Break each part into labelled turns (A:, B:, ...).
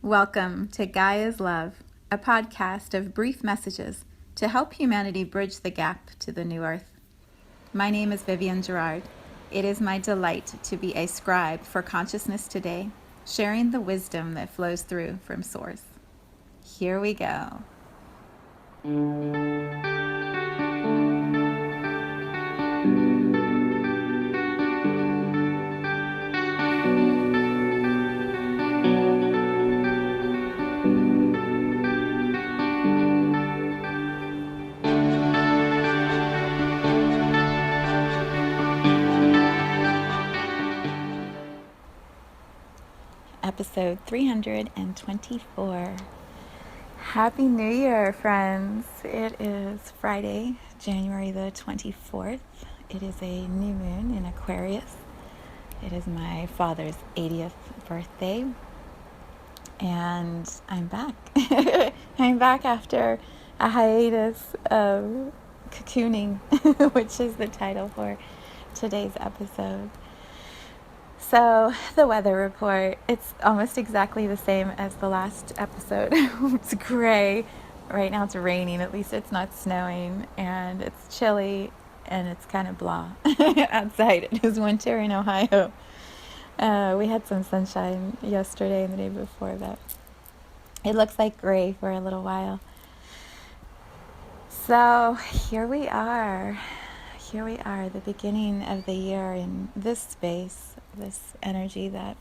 A: Welcome to Gaia's Love, a podcast of brief messages to help humanity bridge the gap to the new earth. My name is Vivienne Gerard. It is my delight to be a scribe for consciousness today, sharing the wisdom that flows through from Source. Here we go. Episode 324. Happy New Year, friends. It is Friday, January the 24th. It is a new moon in Aquarius. It is my father's 80th birthday. And I'm back. I'm back after a hiatus of cocooning, which is the title for today's episode. So the weather report, it's almost exactly the same as the last episode. It's gray. Right now it's raining. At least it's not snowing. And it's chilly and it's kind of blah outside. It is winter in Ohio. We had some sunshine yesterday and the day before, but it looks like gray for a little while. So here we are. Here we are, the beginning of the year in this space, this energy that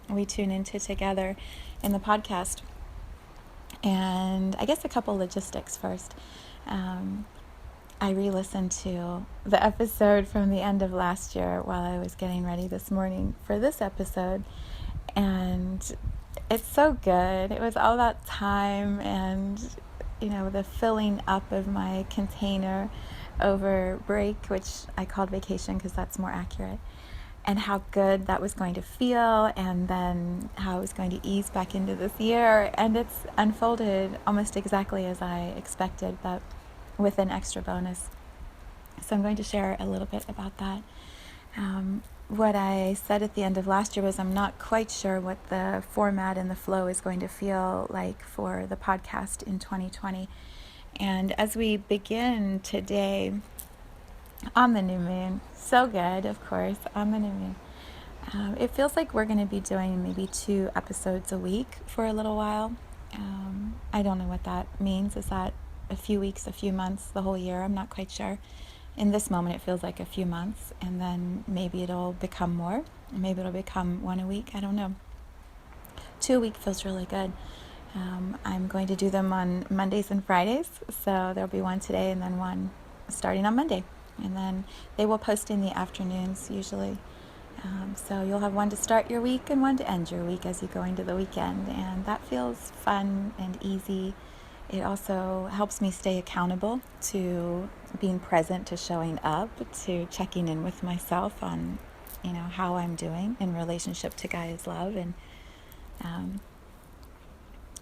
A: we tune into together in the podcast. And I guess a couple logistics first. I re-listened to the episode from the end of last year while I was getting ready this morning for this episode. And it's so good. It was all about time and, the filling up of my container over break, which I called vacation because that's more accurate, and how good that was going to feel, and then how it was going to ease back into this year. And it's unfolded almost exactly as I expected, but with an extra bonus. So I'm going to share a little bit about that. What I said at the end of last year was I'm not quite sure what the format and the flow is going to feel like for the podcast in 2020. And as we begin today on the new moon, so good, of course, on the new moon, it feels like we're going to be doing maybe 2 episodes a week for a little while. I don't know what that means. Is that a few weeks, a few months, the whole year? I'm not quite sure. In this moment, it feels like a few months, and then maybe it'll become more. Maybe it'll become 1 a week. I don't know. 2 a week feels really good. I'm going to do them on Mondays and Fridays, so there'll be one today and then one starting on Monday. And then they will post in the afternoons usually. So you'll have one to start your week and one to end your week as you go into the weekend. And that feels fun and easy. It also helps me stay accountable to being present, to showing up, to checking in with myself on, how I'm doing in relationship to Gaia's love and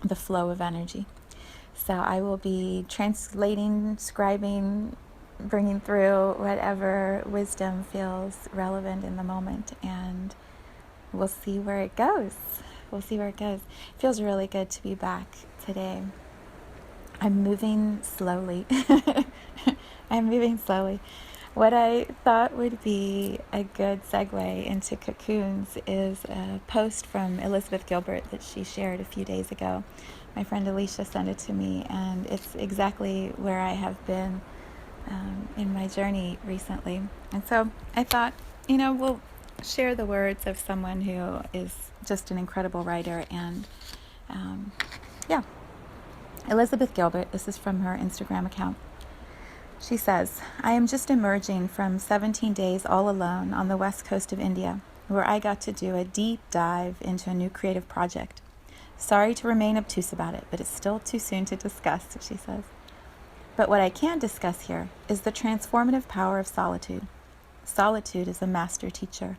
A: the flow of energy. So I will be translating, scribing, bringing through whatever wisdom feels relevant in the moment, and we'll see where it goes. It feels really good to be back today. I'm moving slowly. What I thought would be a good segue into Cocoons is a post from Elizabeth Gilbert that she shared a few days ago. My friend Alicia sent it to me, and it's exactly where I have been in my journey recently. And so I thought, we'll share the words of someone who is just an incredible writer. And Elizabeth Gilbert, this is from her Instagram account. She says, I am just emerging from 17 days all alone on the west coast of India, where I got to do a deep dive into a new creative project. Sorry to remain obtuse about it, but it's still too soon to discuss, she says. But what I can discuss here is the transformative power of solitude. Solitude is a master teacher.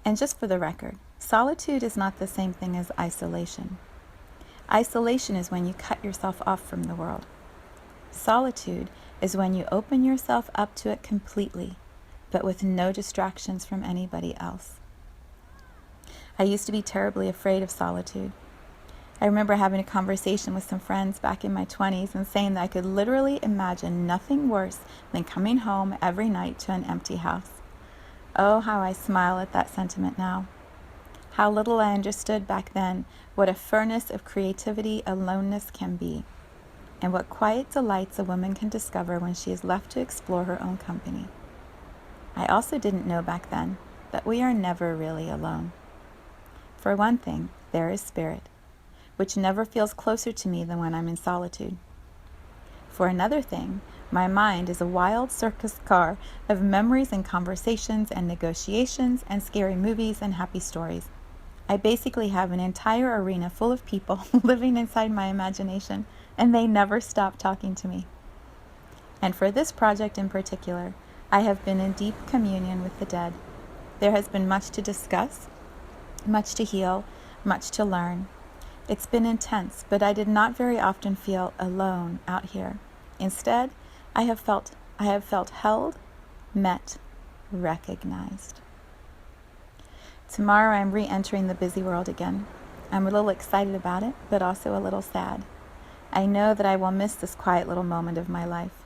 A: And just for the record, solitude is not the same thing as isolation. Isolation is when you cut yourself off from the world. Solitude is when you open yourself up to it completely, but with no distractions from anybody else. I used to be terribly afraid of solitude. I remember having a conversation with some friends back in my 20s and saying that I could literally imagine nothing worse than coming home every night to an empty house. Oh, how I smile at that sentiment now. How little I understood back then what a furnace of creativity aloneness can be, and what quiet delights a woman can discover when she is left to explore her own company. I also didn't know back then that we are never really alone. For one thing, there is spirit, which never feels closer to me than when I'm in solitude. For another thing, my mind is a wild circus car of memories and conversations and negotiations and scary movies and happy stories. I basically have an entire arena full of people living inside my imagination, and they never stop talking to me. And for this project in particular, I have been in deep communion with the dead. There has been much to discuss, much to heal, much to learn. It's been intense, but I did not very often feel alone out here. Instead, I have felt held, met, recognized. Tomorrow I'm re-entering the busy world again. I'm a little excited about it, but also a little sad. I know that I will miss this quiet little moment of my life.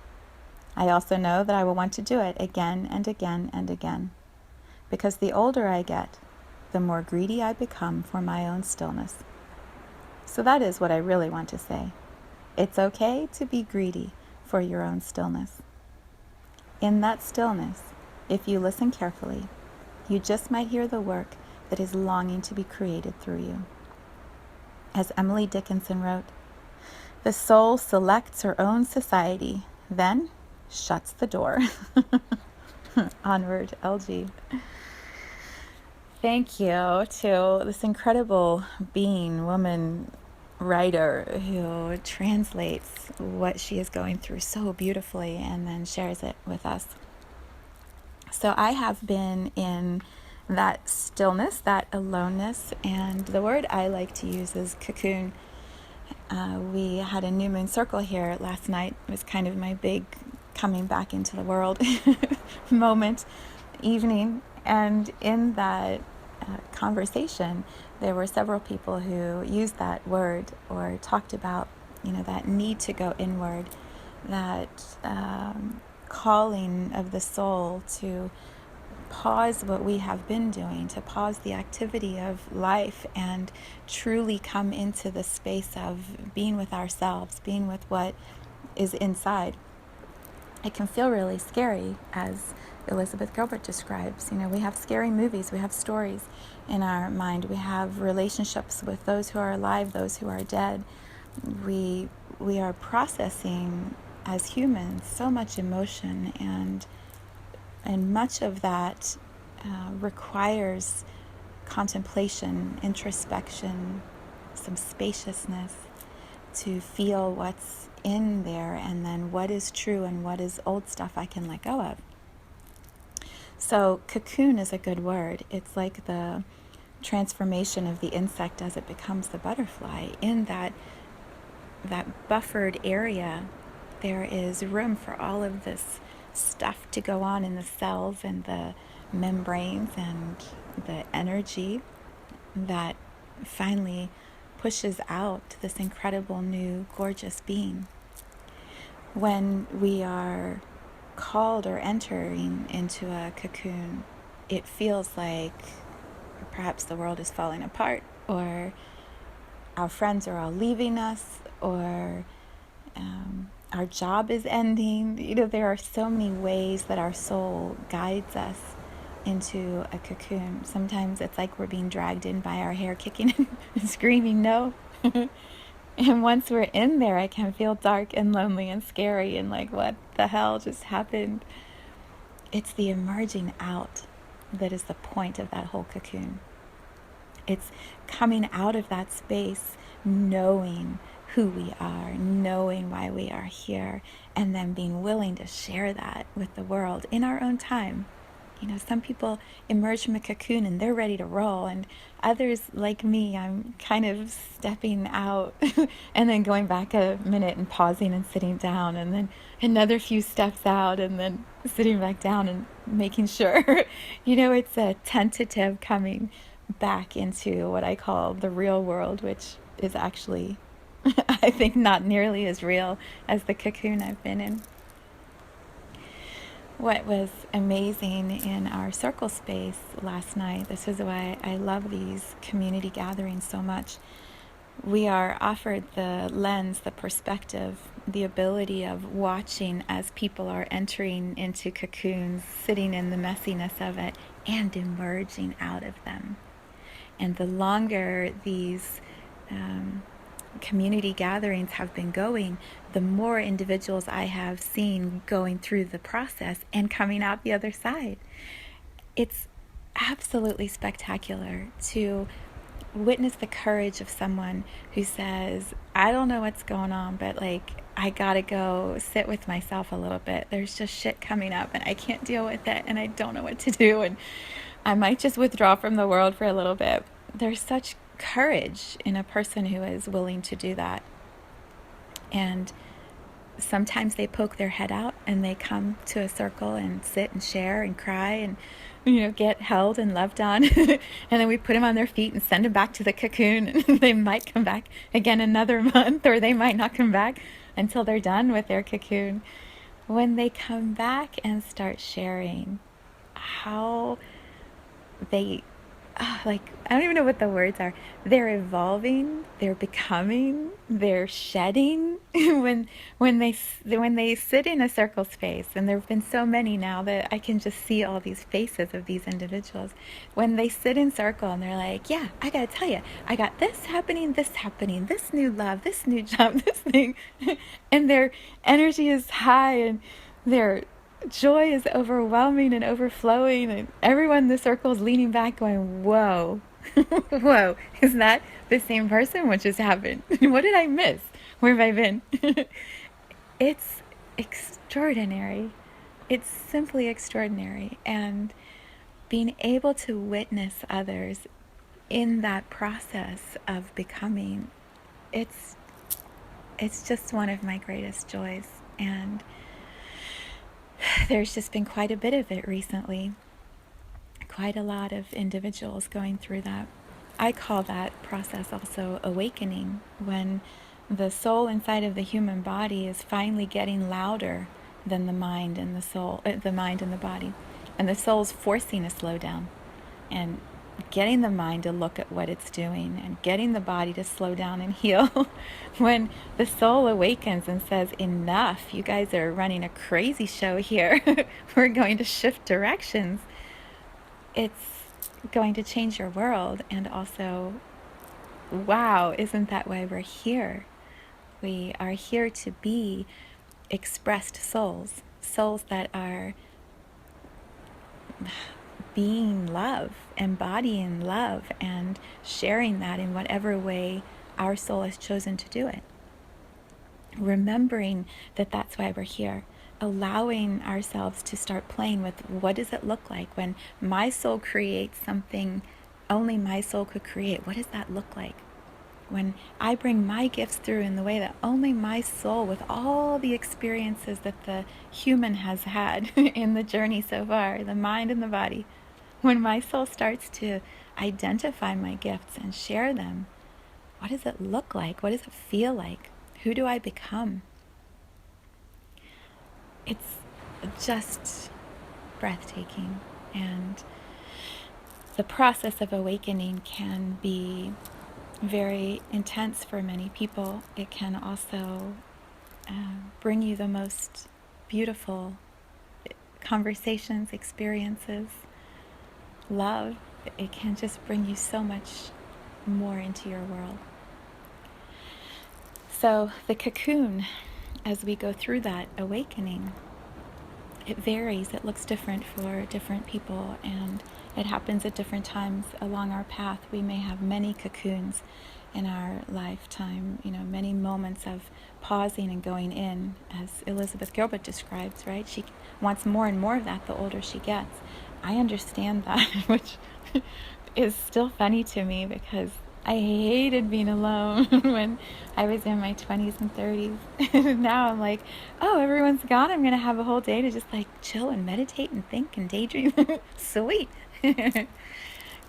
A: I also know that I will want to do it again and again and again. Because the older I get, the more greedy I become for my own stillness. So that is what I really want to say. It's okay to be greedy for your own stillness. In that stillness, if you listen carefully, you just might hear the work that is longing to be created through you. As Emily Dickinson wrote, the soul selects her own society, then shuts the door. Onward, LG. Thank you to this incredible being, woman, writer who translates what she is going through so beautifully and then shares it with us. So I have been in that stillness, that aloneness, and the word I like to use is cocoon. We had a new moon circle here last night. It was kind of my big coming back into the world moment, evening, and in that conversation, there were several people who used that word or talked about, that need to go inward, that calling of the soul to pause what we have been doing, to pause the activity of life and truly come into the space of being with ourselves, being with what is inside. It can feel really scary, as Elizabeth Gilbert describes. We have scary movies, we have stories in our mind, we have relationships with those who are alive, those who are dead. We are processing as humans so much emotion, and much of that requires contemplation, introspection, some spaciousness to feel what's in there, and then what is true and what is old stuff I can let go of. So cocoon is a good word. It's like the transformation of the insect as it becomes the butterfly. In that buffered area, there is room for all of this stuff to go on in the cells and the membranes and the energy that finally pushes out this incredible new gorgeous being. When we are called or entering into a cocoon, it feels like perhaps the world is falling apart, or our friends are all leaving us, or our job is ending. There are so many ways that our soul guides us into a cocoon. Sometimes it's like we're being dragged in by our hair, kicking and screaming no. And once we're in there, it can feel dark and lonely and scary and like, what the hell just happened? It's the emerging out that is the point of that whole cocoon. It's coming out of that space, knowing who we are, knowing why we are here, and then being willing to share that with the world in our own time. Some people emerge from a cocoon and they're ready to roll, and others, like me, I'm kind of stepping out and then going back a minute and pausing and sitting down, and then another few steps out and then sitting back down and making sure. It's a tentative coming back into what I call the real world, which is actually, I think, not nearly as real as the cocoon I've been in. What was amazing in our circle space last night, this is why I love these community gatherings so much. We are offered the lens, the perspective, the ability of watching as people are entering into cocoons, sitting in the messiness of it, and emerging out of them. And the longer these community gatherings have been going, the more individuals I have seen going through the process and coming out the other side. It's absolutely spectacular to witness the courage of someone who says, I don't know what's going on, but like, I gotta go sit with myself a little bit. There's just shit coming up and I can't deal with it and I don't know what to do and I might just withdraw from the world for a little bit. There's such courage in a person who is willing to do that. And sometimes they poke their head out and they come to a circle and sit and share and cry and, get held and loved on. And then we put them on their feet and send them back to the cocoon. And they might come back again another month, or they might not come back until they're done with their cocoon. When they come back and start sharing how they, I don't even know what the words are. They're evolving, they're becoming, they're shedding. when they sit in a circle space, and there have been so many now that I can just see all these faces of these individuals. When they sit in circle and they're like, yeah, I gotta tell you, I got this happening, this new love, this new job, this thing, and their energy is high and their joy is overwhelming and overflowing, and everyone in the circle is leaning back going, whoa, whoa, is that the same person? What just happened? What did I miss? Where have I been? It's extraordinary. It's simply extraordinary. And being able to witness others in that process of becoming, it's just one of my greatest joys. And there's just been quite a bit of it recently. Quite a lot of individuals going through that. I call that process also awakening, when the soul inside of the human body is finally getting louder than the mind and the soul, the mind and the body. And the soul's forcing a slowdown and getting the mind to look at what it's doing and getting the body to slow down and heal. When the soul awakens and says, enough, you guys are running a crazy show here. We're going to shift directions. It's going to change your world. And also, wow, isn't that why we're here? We are here to be expressed souls, souls that are being love, embodying love, and sharing that in whatever way our soul has chosen to do it. Remembering that that's why we're here. Allowing ourselves to start playing with, what does it look like when my soul creates something only my soul could create? What does that look like? When I bring my gifts through in the way that only my soul, with all the experiences that the human has had in the journey so far, the mind and the body, when my soul starts to identify my gifts and share them, what does it look like? What does it feel like? Who do I become? It's just breathtaking. And the process of awakening can be very intense for many people. It can also bring you the most beautiful conversations, experiences, love. It can just bring you so much more into your world. So the cocoon, as we go through that awakening, it varies. It looks different for different people, and it happens at different times along our path. We may have many cocoons in our lifetime, many moments of pausing and going in, as Elizabeth Gilbert describes, right? She wants more and more of that the older she gets. I understand that, which is still funny to me, because I hated being alone when I was in my 20s and 30s. Now I'm like, oh, everyone's gone. I'm going to have a whole day to just chill and meditate and think and daydream. Sweet.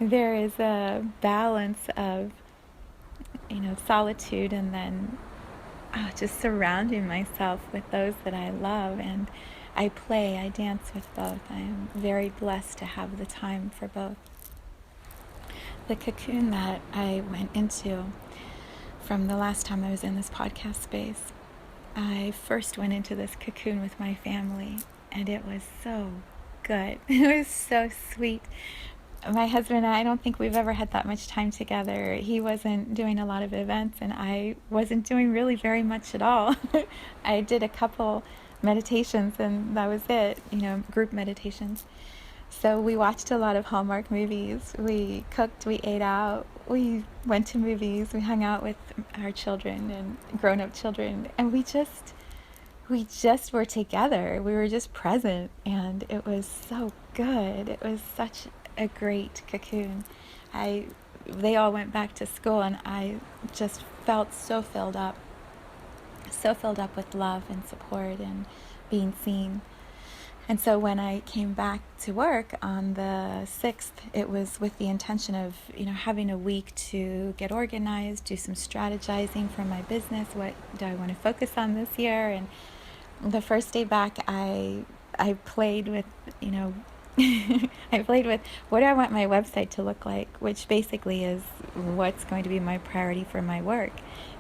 A: there is a balance of, solitude and then just surrounding myself with those that I love. And I dance with both. I am very blessed to have the time for both. The cocoon that I went into from the last time I was in this podcast space, I first went into this cocoon with my family, and it was so good. It was so sweet. My husband and I don't think we've ever had that much time together. He wasn't doing a lot of events, and I wasn't doing really very much at all. I did a couple meditations, and that was it, group meditations. So we watched a lot of Hallmark movies. We cooked, we ate out, we went to movies, we hung out with our children and grown-up children, and we just were together. We were just present, and it was so good. It was such a great cocoon. They all went back to school, and I just felt so filled up with love and support and being seen. And so when I came back to work on the 6th, it was with the intention of, having a week to get organized, do some strategizing for my business. What do I want to focus on this year? And the first day back, I played with, I played with what do I want my website to look like, which basically is what's going to be my priority for my work.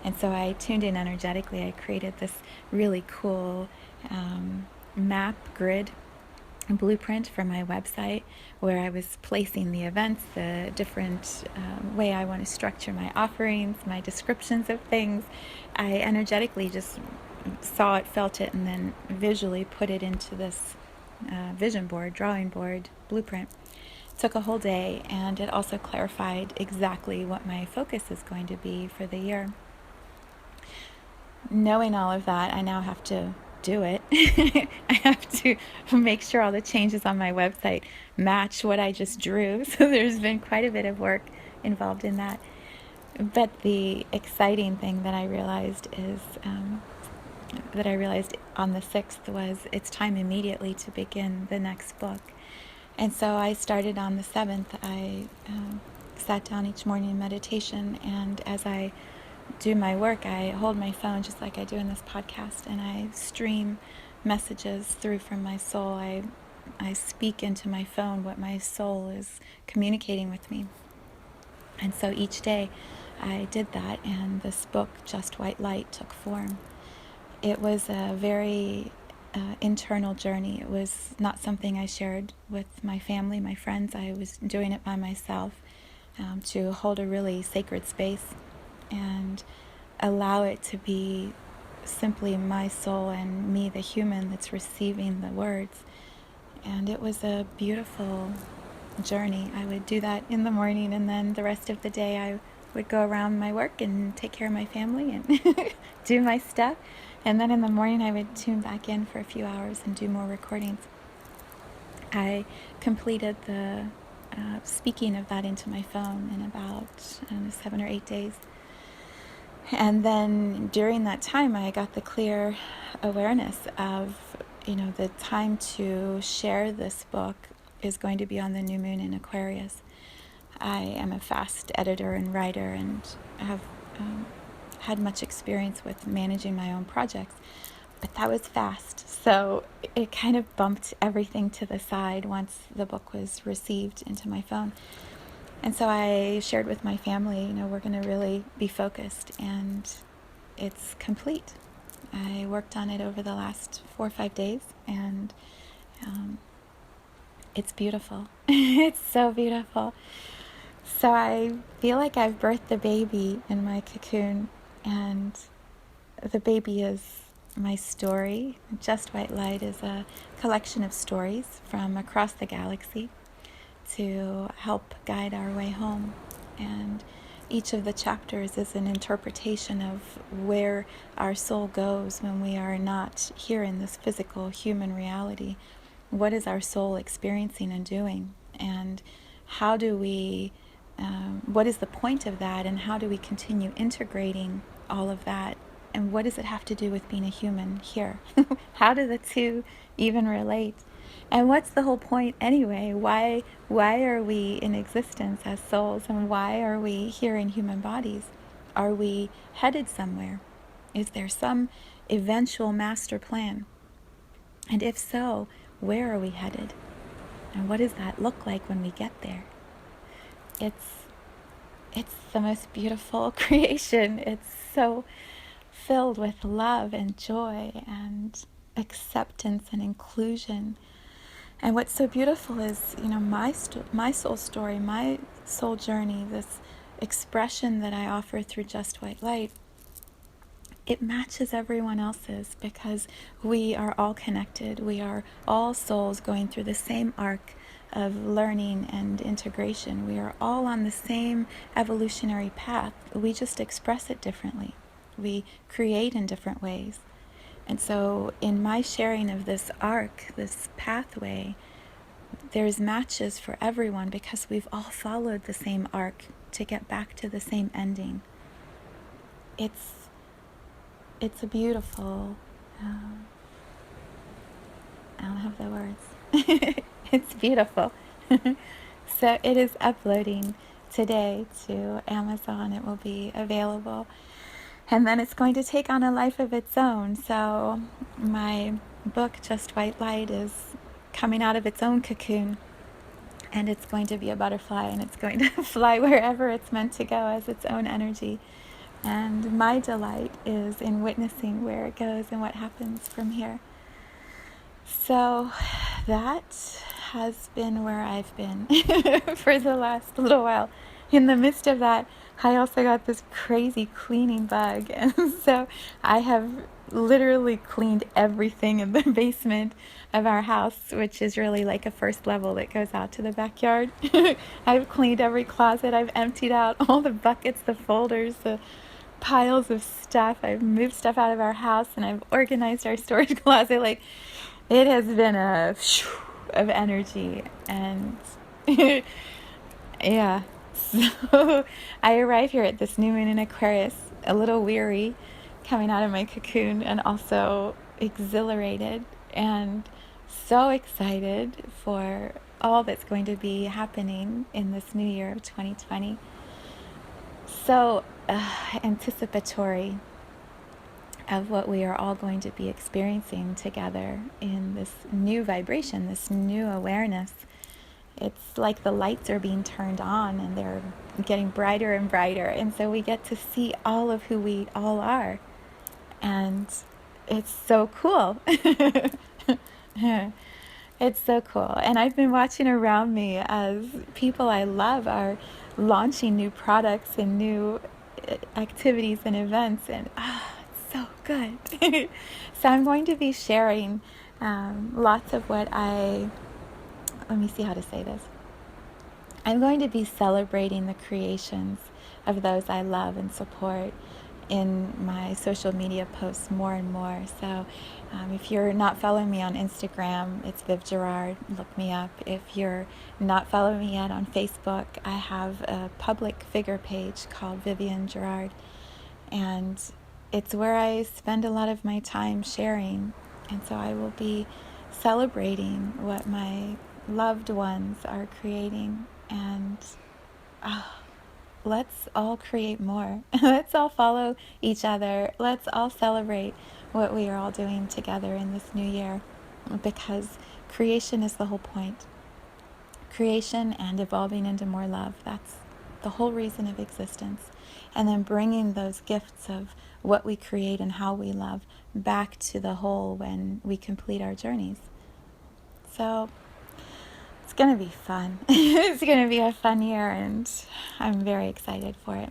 A: And so I tuned in energetically. I created this really cool map grid blueprint for my website where I was placing the events, the different way I want to structure my offerings, my descriptions of things. I energetically just saw it, felt it, and then visually put it into this vision board, drawing board, blueprint. It took a whole day, and it also clarified exactly what my focus is going to be for the year. Knowing all of that, I now have to do it. I have to make sure all the changes on my website match what I just drew. So there's been quite a bit of work involved in that. But the exciting thing that I realized on the 6th was it's time immediately to begin the next book. And so I started on the 7th. I sat down each morning in meditation, and as I do my work, I hold my phone just like I do in this podcast, and I stream messages through from my soul. I speak into my phone what my soul is communicating with me. And so each day I did that, and this book, Just White Light, took form. It was a very internal journey. It was not something I shared with my family, my friends. I was doing it by myself to hold a really sacred space and allow it to be simply my soul and me, the human, that's receiving the words. And it was a beautiful journey. I would do that in the morning, and then the rest of the day I would go around my work and take care of my family and do my stuff. And then in the morning I would tune back in for a few hours and do more recordings. I completed the speaking of that into my phone in about 7 or 8 days. And then during that time, I got the clear awareness of, the time to share this book is going to be on the new moon in Aquarius. I am a fast editor and writer, and have had much experience with managing my own projects, but that was fast. So it kind of bumped everything to the side once the book was received into my phone. And so I shared with my family, we're going to really be focused, and it's complete. I worked on it over the last 4 or 5 days, and it's beautiful. It's so beautiful. So I feel like I've birthed the baby in my cocoon, and the baby is my story. Just White Light is a collection of stories from across the galaxy to help guide our way home. And each of the chapters is an interpretation of where our soul goes when we are not here in this physical human reality. What is our soul experiencing and doing? And how do we, what is the point of that? And how do we continue integrating all of that? And what does it have to do with being a human here? How do the two even relate? And what's the whole point anyway? Why are we in existence as souls, and why are we here in human bodies? Are we headed somewhere? Is there some eventual master plan? And if so, where are we headed? And what does that look like when we get there? It's the most beautiful creation. It's so filled with love and joy and acceptance and inclusion. And what's so beautiful is, my soul story, my soul journey, this expression that I offer through Just White Light, it matches everyone else's because we are all connected. We are all souls going through the same arc of learning and integration. We are all on the same evolutionary path. We just express it differently. We create in different ways. And so in my sharing of this arc, this pathway, there's matches for everyone because we've all followed the same arc to get back to the same ending. It's a beautiful, I don't have the words. It's beautiful. So it is uploading today to Amazon. It will be available. And then it's going to take on a life of its own. So my book, Just White Light, is coming out of its own cocoon. And it's going to be a butterfly, and it's going to fly wherever it's meant to go as its own energy. And my delight is in witnessing where it goes and what happens from here. So that has been where I've been for the last little while. In the midst of that, I also got this crazy cleaning bug. And so I have literally cleaned everything in the basement of our house, which is really like a first level that goes out to the backyard. I've cleaned every closet. I've emptied out all the buckets, the folders, the piles of stuff. I've moved stuff out of our house, and I've organized our storage closet. Like, it has been a of energy, and yeah. So I arrive here at this new moon in Aquarius, a little weary, coming out of my cocoon, and also exhilarated and so excited for all that's going to be happening in this new year of 2020. So anticipatory of what we are all going to be experiencing together in this new vibration, this new awareness. It's like the lights are being turned on, and they're getting brighter and brighter. And so we get to see all of who we all are. And it's so cool. It's so cool. And I've been watching around me as people I love are launching new products and new activities and events. And it's so good. So I'm going to be sharing lots of what let me see how to say this. I'm going to be celebrating the creations of those I love and support in my social media posts more and more. So if you're not following me on Instagram, it's Viv Gerard. Look me up. If you're not following me yet on Facebook, I have a public figure page called Vivienne Gerard. And it's where I spend a lot of my time sharing. And so I will be celebrating what my loved ones are creating. And let's all create more. Let's all follow each other. Let's all celebrate what we are all doing together in this new year, because creation is the whole point. Creation and evolving into more love. That's the whole reason of existence. And then bringing those gifts of what we create and how we love back to the whole when we complete our journeys. So it's going to be fun. It's going to be a fun year, and I'm very excited for it.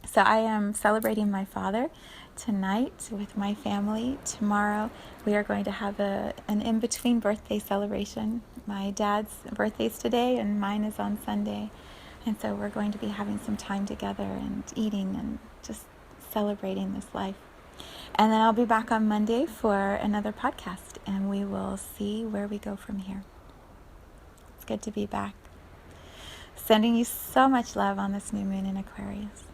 A: So I am celebrating my father tonight with my family. Tomorrow we are going to have an in-between birthday celebration. My dad's birthday is today, and mine is on Sunday. And so we're going to be having some time together and eating and just celebrating this life. And then I'll be back on Monday for another podcast, and we will see where we go from here. It's good to be back. Sending you so much love on this new moon in Aquarius.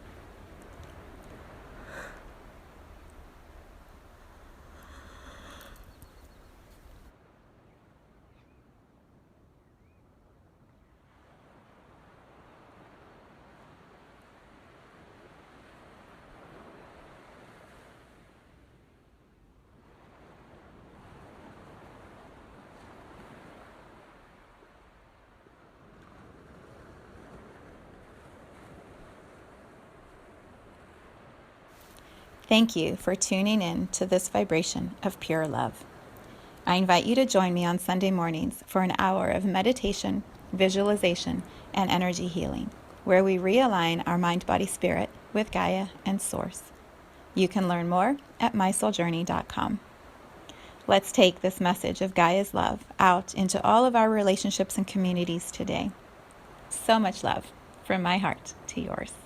A: Thank you for tuning in to this vibration of pure love. I invite you to join me on Sunday mornings for an hour of meditation, visualization, and energy healing, where we realign our mind, body, spirit with Gaia and Source. You can learn more at mysouljourney.com. Let's take this message of Gaia's love out into all of our relationships and communities today. So much love from my heart to yours.